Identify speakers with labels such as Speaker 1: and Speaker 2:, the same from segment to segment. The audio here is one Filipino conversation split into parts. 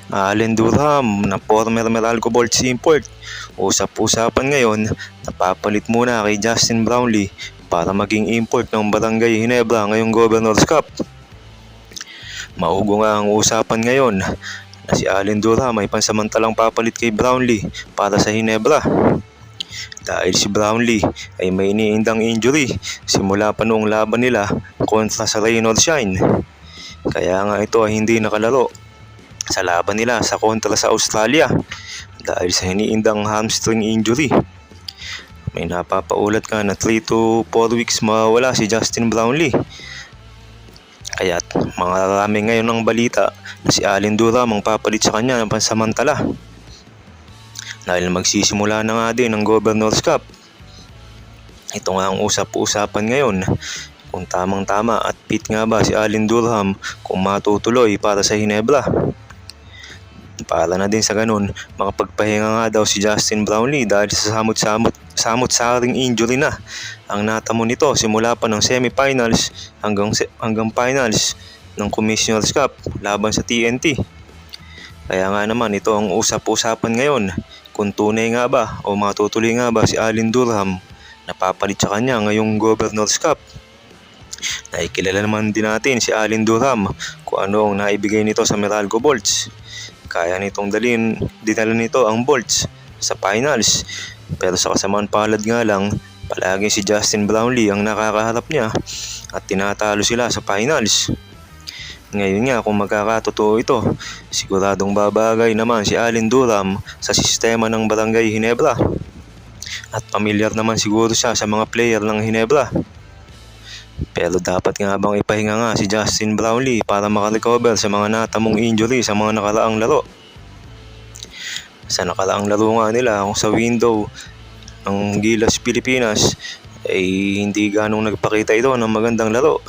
Speaker 1: Allen Durham na former Meralco Bolts import. Usap-usapan ngayon, napapalit muna kay Justin Brownlee para maging import ng Barangay Ginebra ngayong Governors Cup. Maugo nga ang usapan ngayon na si Allen Durham ay pansamantalang papalit kay Brownlee para sa Ginebra. Dahil si Brownlee ay may iniindang injury simula pa noong laban nila kontra sa Rain or Shine. Kaya nga ito ay hindi nakalaro sa laban nila sa kontra sa Australia dahil sa iniindang hamstring injury. May napapaulat ka na 3 to 4 weeks mawala si Justin Brownlee. Kaya marami ngayon ang balita na si Allen Durham ang papalit sa kanya ng pansamantala. Dahil magsisimula na nga din ang Governors Cup. Ito nga ang usap-usapan ngayon kung tamang-tama at fit nga ba si Allen Durham kung matutuloy para sa Ginebra. Para na din sa ganun, makapagpahinga nga daw si Justin Brownlee dahil sa samot-saring injury na ang natamo nito simula pa ng semifinals hanggang finals ng Commissioner's Cup laban sa TNT. Kaya nga naman ito ang usap-usapan ngayon kung tunay nga ba o matutuloy nga ba si Allen Durham na papalit sa kanya ngayong Governors Cup. Nakikilala naman din natin si Allen Durham kung ano ang naibigay nito sa Meralco Bolts. Kaya nitong dinala nito ang Bolts sa finals. Pero sa kasamaan palad nga lang, palagi si Justin Brownlee ang nakakaharap niya at tinatalo sila sa finals. Ngayon nga kung magkakatotoo ito, siguradong babagay naman si Allen Durham sa sistema ng Barangay Ginebra. At pamilyar naman siguro siya sa mga player ng Ginebra. Pero dapat nga bang ipahinga nga si Justin Brownlee para makarecover sa mga natamong injury sa mga nakaraang laro? Sa nakaraang laro nga nila sa window ng Gilas Pilipinas ay hindi ganong nagpakita ito ng magandang laro.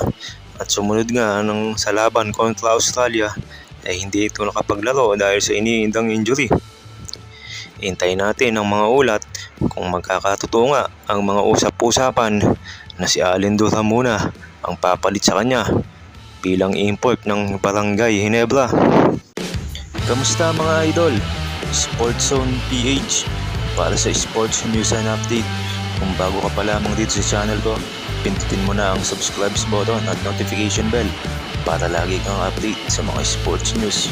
Speaker 1: At sumunod nga sa laban kontra Australia ay hindi ito nakapaglaro dahil sa iniindang injury. Hintayin natin ang mga ulat kung magkakatotoo nga ang mga usap-usapan na si Allen Durham muna ang papalit sa kanya bilang import ng Barangay Ginebra. Kamusta mga idol? Sports Zone PH para sa sports news and update. Kung bago ka pa lamang dito sa channel ko, pindutin mo na ang subscribe button at notification bell para lagi kang update sa mga sports news.